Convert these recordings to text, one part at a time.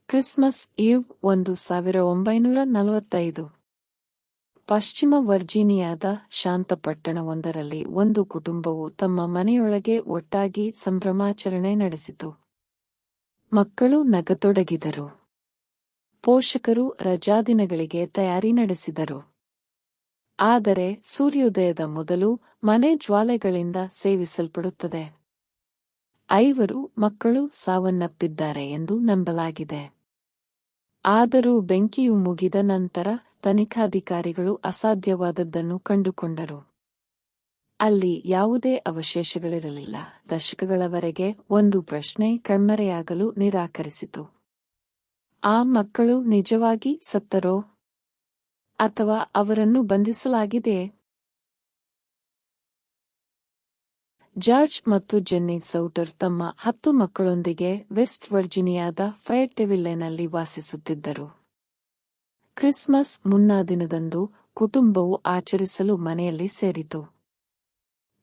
Christmas ಈವ್ 1945. ಪಶ್ಚಿಮ ವರ್ಜೀನಿಯಾದ ಶಾಂತ ಪಟ್ಟಣವೊಂದರಲ್ಲಿ ಒಂದು ಕುಟುಂಬವು ತಮ್ಮ ಮನೆಯೊಳಗೆ ಒಟ್ಟಾಗಿ ಸಂಭ್ರಮಾಚರಣೆ ನಡೆಸಿತು. ಮಕ್ಕಳು ನಗತೊಡಗಿದರು. ಪೋಷಕರು ರಜಾದಿನಗಳಿಗೆ ತಯಾರಿ ನಡೆಸಿದರು. ಆದರೆ ಸೂರ್ಯೋದಯದ ಮೊದಲು ಮನೆ ಜ್ವಾಲೆಗಳಿಂದ ಸೇವಿಸಲ್ಪಡುತ್ತದೆ. 5 ಮಕ್ಕಳು ಸಾವನ್ನಪ್ಪಿದ್ದಾರೆ ಎಂದು ನಂಬಲಾಗಿದೆ. ಆದರೂ ಬೆಂಕಿಯು ಮುಗಿದ ನಂತರ ತನಿಖಾಧಿಕಾರಿಗಳು ಅಸಾಧ್ಯವಾದದ್ದನ್ನು ಕಂಡುಕೊಂಡರು. ಅಲ್ಲಿ ಯಾವುದೇ ಅವಶೇಷಗಳಿರಲಿಲ್ಲ. ದಶಕಗಳವರೆಗೆ ಒಂದು ಪ್ರಶ್ನೆ ಕಣ್ಮರೆಯಾಗಲು ನಿರಾಕರಿಸಿತು. ಆ ಮಕ್ಕಳು ನಿಜವಾಗಿ ಸತ್ತರೋ ಅಥವಾ ಅವರನ್ನು ಬಂಧಿಸಲಾಗಿದೆಯೇ? ಜಾರ್ಜ್ ಮತ್ತು ಜೆನ್ನಿ ಸೌಟರ್ ತಮ್ಮ 10 ಮಕ್ಕಳೊಂದಿಗೆ ವೆಸ್ಟ್ ವರ್ಜೀನಿಯಾದ ಫೈರ್ಟೆವಿಲ್ಲೆನಲ್ಲಿ ವಾಸಿಸುತ್ತಿದ್ದರು. ಕ್ರಿಸ್ಮಸ್ ಮುನ್ನಾದಿನದಂದು ಕುಟುಂಬವು ಆಚರಿಸಲು ಮನೆಯಲ್ಲಿ ಸೇರಿತು.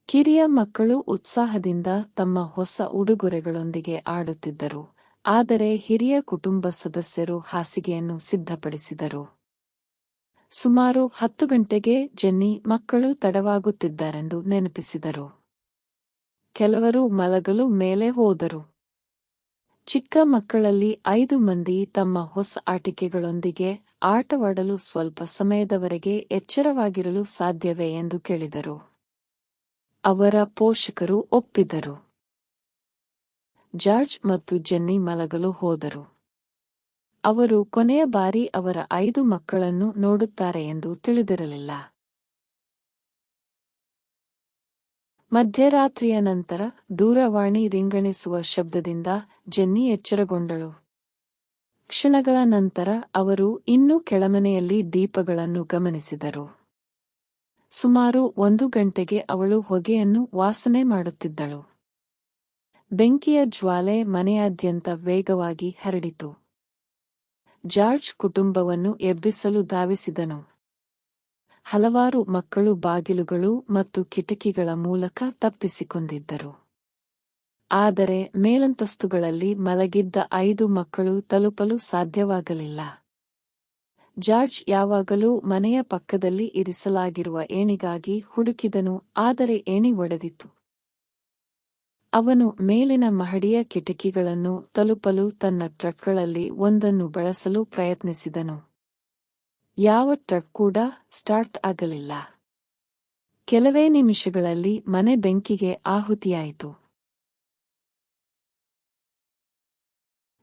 ಕಿರಿಯ ಮಕ್ಕಳು ಉತ್ಸಾಹದಿಂದ ತಮ್ಮ ಹೊಸ ಉಡುಗೊರೆಗಳೊಂದಿಗೆ ಆಡುತ್ತಿದ್ದರು. ಆದರೆ ಹಿರಿಯ ಕುಟುಂಬ ಸದಸ್ಯರು ಹಾಸಿಗೆಯನ್ನು ಸಿದ್ಧಪಡಿಸಿದರು. ಸುಮಾರು 10 ಗಂಟೆಗೆ ಜೆನ್ನಿ ಮಕ್ಕಳು ತಡವಾಗುತ್ತಿದ್ದಾರೆಂದು ನೆನಪಿಸಿದರು. ಕೆಲವರು ಮಲಗಲು ಮೇಲೆ ಹೋದರು. ಚಿಕ್ಕ ಮಕ್ಕಳಲ್ಲಿ 5 ಮಂದಿ ತಮ್ಮ ಹೊಸ ಆಟಿಕೆಗಳೊಂದಿಗೆ ಆಟವಾಡಲು ಸ್ವಲ್ಪ ಸಮಯದವರೆಗೆ ಎಚ್ಚರವಾಗಿರಲು ಸಾಧ್ಯವೇ ಎಂದು ಕೇಳಿದರು. ಅವರ ಪೋಷಕರು ಒಪ್ಪಿದರು. ಜಾರ್ಜ್ ಮತ್ತು ಜೆನ್ನಿ ಮಲಗಲು ಹೋದರು. ಅವರು ಕೊನೆಯ ಬಾರಿ ಅವರ 5 ಮಕ್ಕಳನ್ನು ನೋಡುತ್ತಾರೆ ಎಂದು ತಿಳಿದಿರಲಿಲ್ಲ. ಮಧ್ಯರಾತ್ರಿಯ ನಂತರ ದೂರವಾಣಿ ರಿಂಗಣಿಸುವ ಶಬ್ದದಿಂದ ಜೆನ್ನಿ ಎಚ್ಚರಗೊಂಡಳು. ಕ್ಷಣಗಳ ನಂತರ ಅವರು ಇನ್ನೂ ಕೆಳಮನೆಯಲ್ಲಿ ದೀಪಗಳನ್ನು ಗಮನಿಸಿದರು. ಸುಮಾರು 1 ಗಂಟೆಗೆ ಅವಳು ಹೊಗೆಯನ್ನು ವಾಸನೆ ಮಾಡುತ್ತಿದ್ದಳು. ಬೆಂಕಿಯ ಜ್ವಾಲೆ ಮನೆಯಾದ್ಯಂತ ವೇಗವಾಗಿ ಹರಡಿತು. ಜಾರ್ಜ್ ಕುಟುಂಬವನ್ನು ಎಬ್ಬಿಸಲು ಧಾವಿಸಿದನು. ಹಲವಾರು ಮಕ್ಕಳು ಬಾಗಿಲುಗಳು ಮತ್ತು ಕಿಟಕಿಗಳ ಮೂಲಕ ತಪ್ಪಿಸಿಕೊಂಡಿದ್ದರು. ಆದರೆ ಮೇಲಂತಸ್ತುಗಳಲ್ಲಿ ಮಲಗಿದ್ದ 5 ಮಕ್ಕಳು ತಲುಪಲು ಸಾಧ್ಯವಾಗಲಿಲ್ಲ. ಜಾರ್ಜ್ ಯಾವಾಗಲೂ ಮನೆಯ ಪಕ್ಕದಲ್ಲಿ ಇರಿಸಲಾಗಿರುವ ಏಣಿಗಾಗಿ ಹುಡುಕಿದನು, ಆದರೆ ಏಣಿ ಒಡೆದಿತ್ತು. ಅವನು ಮೇಲಿನ ಮಹಡಿಯ ಕಿಟಕಿಗಳನ್ನು ತಲುಪಲು ತನ್ನ ಟ್ರಕ್ಗಳಲ್ಲಿ ಒಂದನ್ನು ಬಳಸಲು ಪ್ರಯತ್ನಿಸಿದನು. ಯಾವ ಟ್ರಕ್ ಕೂಡ ಸ್ಟಾರ್ಟ್ ಆಗಲಿಲ್ಲ. ಕೆಲವೇ ನಿಮಿಷಗಳಲ್ಲಿ ಮನೆ ಬೆಂಕಿಗೆ ಆಹುತಿಯಾಯಿತು.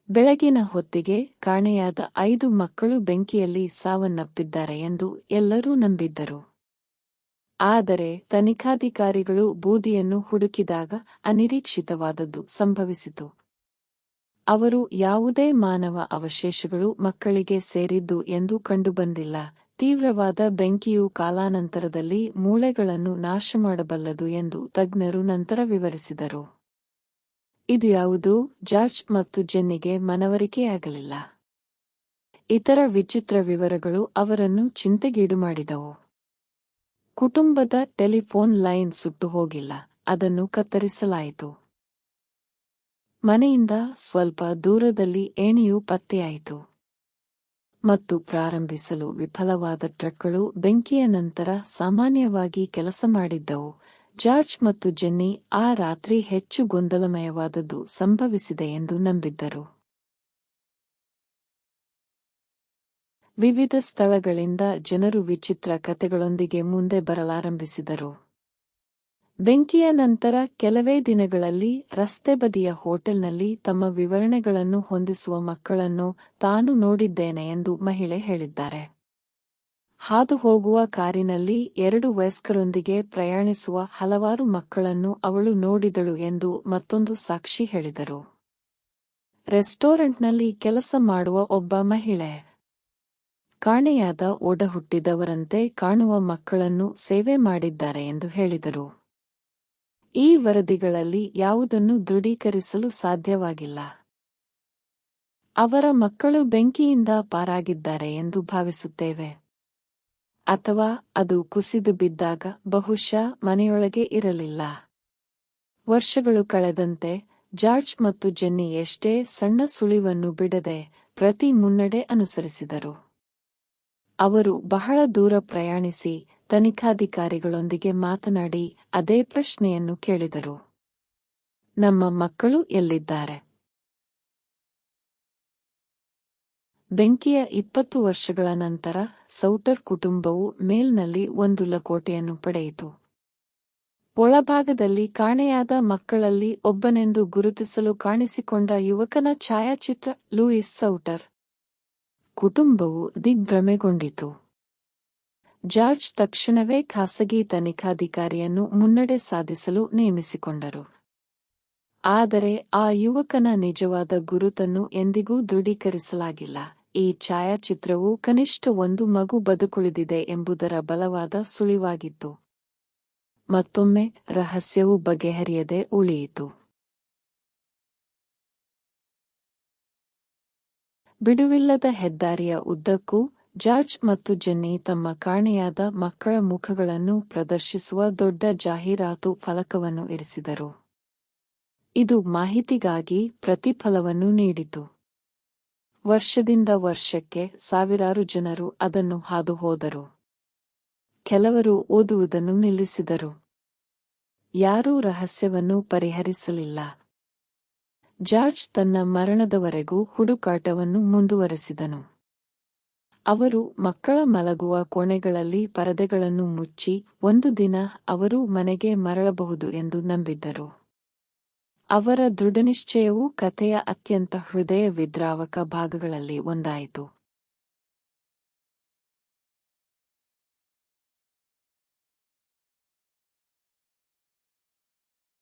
ಬೆಳಗಿನ ಹೊತ್ತಿಗೆ ಕಾಣೆಯಾದ 5 ಮಕ್ಕಳು ಬೆಂಕಿಯಲ್ಲಿ ಸಾವನ್ನಪ್ಪಿದ್ದಾರೆ ಎಂದು ಎಲ್ಲರೂ ನಂಬಿದ್ದರು. ಆದರೆ ತನಿಖಾಧಿಕಾರಿಗಳು ಬೂದಿಯನ್ನು ಹುಡುಕಿದಾಗ ಅನಿರೀಕ್ಷಿತವಾದದ್ದು ಸಂಭವಿಸಿತು. ಅವರು ಯಾವುದೇ ಮಾನವ ಅವಶೇಷಗಳು ಮಕ್ಕಳಿಗೆ ಸೇರಿದ್ದು ಎಂದು ಕಂಡುಬಂದಿಲ್ಲ. ತೀವ್ರವಾದ ಬೆಂಕಿಯು ಕಾಲಾನಂತರದಲ್ಲಿ ಮೂಳೆಗಳನ್ನು ನಾಶಮಾಡಬಲ್ಲದು ಎಂದು ತಜ್ಞರು ನಂತರ ವಿವರಿಸಿದರು. ಇದು ಯಾವುದೂ ಜಾರ್ಜ್ ಮತ್ತು ಜೆನ್ನಿಗೆ ಮನವರಿಕೆಯಾಗಲಿಲ್ಲ. ಇತರ ವಿಚಿತ್ರ ವಿವರಗಳು ಅವರನ್ನು ಚಿಂತೆಗೀಡುಮಾಡಿದವು. ಕುಟುಂಬದ ಟೆಲಿಫೋನ್ ಲೈನ್ ಸುಟ್ಟು ಹೋಗಿಲ್ಲ, ಅದನ್ನು ಕತ್ತರಿಸಲಾಯಿತು. ಮನೆಯಿಂದ ಸ್ವಲ್ಪ ದೂರದಲ್ಲಿ ಏಣಿಯು ಪತ್ತೆಯಾಯಿತು. ಮತ್ತು ಪ್ರಾರಂಭಿಸಲು ವಿಫಲವಾದ ಟ್ರಕ್ಗಳು ಬೆಂಕಿಯ ನಂತರ ಸಾಮಾನ್ಯವಾಗಿ ಕೆಲಸ ಮಾಡಿದ್ದವು. ಜಾರ್ಜ್ ಮತ್ತು ಜೆನ್ನಿ ಆ ರಾತ್ರಿ ಹೆಚ್ಚು ಗೊಂದಲಮಯವಾದದ್ದು ಸಂಭವಿಸಿದೆ ಎಂದು ನಂಬಿದ್ದರು. ವಿವಿಧ ಸ್ಥಳಗಳಿಂದ ಜನರು ವಿಚಿತ್ರ ಕಥೆಗಳೊಂದಿಗೆ ಮುಂದೆ ಬರಲಾರಂಭಿಸಿದರು. ಬೆಂಕಿಯ ನಂತರ ಕೆಲವೇ ದಿನಗಳಲ್ಲಿ ರಸ್ತೆ ಬದಿಯ ಹೋಟೆಲ್ನಲ್ಲಿ ತಮ್ಮ ವಿವರಣೆಗಳನ್ನು ಹೊಂದಿಸುವ ಮಕ್ಕಳನ್ನು ತಾನು ನೋಡಿದ್ದೇನೆ ಎಂದು ಮಹಿಳೆ ಹೇಳಿದ್ದಾರೆ. ಹಾದುಹೋಗುವ ಕಾರಿನಲ್ಲಿ 2 ವಯಸ್ಕರೊಂದಿಗೆ ಪ್ರಯಾಣಿಸುವ ಹಲವಾರು ಮಕ್ಕಳನ್ನು ಅವಳು ನೋಡಿದಳು ಎಂದು ಮತ್ತೊಂದು ಸಾಕ್ಷಿ ಹೇಳಿದರು. ರೆಸ್ಟೋರೆಂಟ್ನಲ್ಲಿ ಕೆಲಸ ಮಾಡುವ ಒಬ್ಬ ಮಹಿಳೆ ಕಾಣೆಯಾದ ಒಡಹುಟ್ಟಿದವರಂತೆ ಕಾಣುವ ಮಕ್ಕಳನ್ನು ಸೇವೆ ಮಾಡಿದ್ದಾರೆ ಎಂದು ಹೇಳಿದರು. ಈ ವರದಿಗಳಲ್ಲಿ ಯಾವುದನ್ನು ದೃಢೀಕರಿಸಲು ಸಾಧ್ಯವಾಗಿಲ್ಲ. ಅವರ ಮಕ್ಕಳು ಬೆಂಕಿಯಿಂದ ಪಾರಾಗಿದ್ದಾರೆ ಎಂದು ಭಾವಿಸುತ್ತೇವೆ. ಅಥವಾ ಅದು ಕುಸಿದು ಬಿದ್ದಾಗ ಬಹುಶಃ ಮನೆಯೊಳಗೆ ಇರಲಿಲ್ಲ. ವರ್ಷಗಳು ಕಳೆದಂತೆ ಜಾರ್ಜ್ ಮತ್ತು ಜೆನ್ನಿ ಎಷ್ಟೇ ಸಣ್ಣ ಸುಳಿವನ್ನು ಬಿಡದೆ ಪ್ರತಿ ಮುನ್ನಡೆ ಅನುಸರಿಸಿದರು. ಅವರು ಬಹಳ ದೂರ ಪ್ರಯಾಣಿಸಿ ತನಿಖಾಧಿಕಾರಿಗಳೊಂದಿಗೆ ಮಾತನಾಡಿ ಅದೇ ಪ್ರಶ್ನೆಯನ್ನು ಕೇಳಿದರು. ನಮ್ಮ ಮಕ್ಕಳು ಎಲ್ಲಿದ್ದಾರೆ? ಬೆಂಕಿಯ 20 ವರ್ಷಗಳ ನಂತರ ಸೌಟರ್ ಕುಟುಂಬವು ಮೇಲ್ನಲ್ಲಿ ಒಂದು ಲಕೋಟೆಯನ್ನು ಪಡೆಯಿತು. ಒಳಭಾಗದಲ್ಲಿ ಕಾಣೆಯಾದ ಮಕ್ಕಳಲ್ಲಿ ಒಬ್ಬನೆಂದು ಗುರುತಿಸಲು ಕಾಣಿಸಿಕೊಂಡ ಯುವಕನ ಛಾಯಾಚಿತ್ರ ಲೂಯಿಸ್ ಸೌಟರ್. ಕುಟುಂಬವು ದಿಗ್ಭ್ರಮೆಗೊಂಡಿತು. ಜಾರ್ಜ್ ತಕ್ಷಣವೇ ಖಾಸಗಿ ತನಿಖಾಧಿಕಾರಿಯನ್ನು ಮುನ್ನಡೆ ಸಾಧಿಸಲು ನೇಮಿಸಿಕೊಂಡರು. ಆದರೆ ಆ ಯುವಕನ ನಿಜವಾದ ಗುರುತನ್ನು ಎಂದಿಗೂ ದೃಢೀಕರಿಸಲಾಗಿಲ್ಲ. ಈ ಛಾಯಾಚಿತ್ರವು ಕನಿಷ್ಠ ಒಂದು ಮಗು ಬದುಕುಳಿದಿದೆ ಎಂಬುದರ ಬಲವಾದ ಸುಳಿವಾಗಿತ್ತು. ಮತ್ತೊಮ್ಮೆ ರಹಸ್ಯವು ಬಗೆಹರಿಯದೆ ಉಳಿಯಿತು. ಬಿಡುವಿಲ್ಲದ ಹೆದ್ದಾರಿಯ ಉದ್ದಕ್ಕೂ ಜಾರ್ಜ್ ಮತ್ತು ಜೆನ್ನಿ ತಮ್ಮ ಕಾಣೆಯಾದ ಮಕ್ಕಳ ಮುಖಗಳನ್ನು ಪ್ರದರ್ಶಿಸುವ ದೊಡ್ಡ ಜಾಹೀರಾತು ಫಲಕವನ್ನು ಇರಿಸಿದರು. ಇದು ಮಾಹಿತಿಗಾಗಿ ಪ್ರತಿಫಲವನ್ನು ನೀಡಿತು. ವರ್ಷದಿಂದ ವರ್ಷಕ್ಕೆ ಸಾವಿರಾರು ಜನರು ಅದನ್ನು ಹಾದುಹೋದರು. ಕೆಲವರು ಓದುವುದನ್ನು ನಿಲ್ಲಿಸಿದರು. ಯಾರೂ ರಹಸ್ಯವನ್ನು ಪರಿಹರಿಸಲಿಲ್ಲ. ಜಾರ್ಜ್ ತನ್ನ ಮರಣದವರೆಗೂ ಹುಡುಕಾಟವನ್ನು ಮುಂದುವರೆಸಿದನು. ಅವರು ಮಕ್ಕಳ ಮಲಗುವ ಕೋಣೆಗಳಲ್ಲಿ ಪರದೆಗಳನ್ನು ಮುಚ್ಚಿ ಒಂದು ದಿನ ಅವರು ಮನೆಗೆ ಮರಳಬಹುದು ಎಂದು ನಂಬಿದ್ದರು. ಅವರ ದೃಢನಿಶ್ಚಯವು ಕಥೆಯ ಅತ್ಯಂತ ಹೃದಯ ವಿದ್ರಾವಕ ಭಾಗಗಳಲ್ಲಿ ಒಂದಾಯಿತು.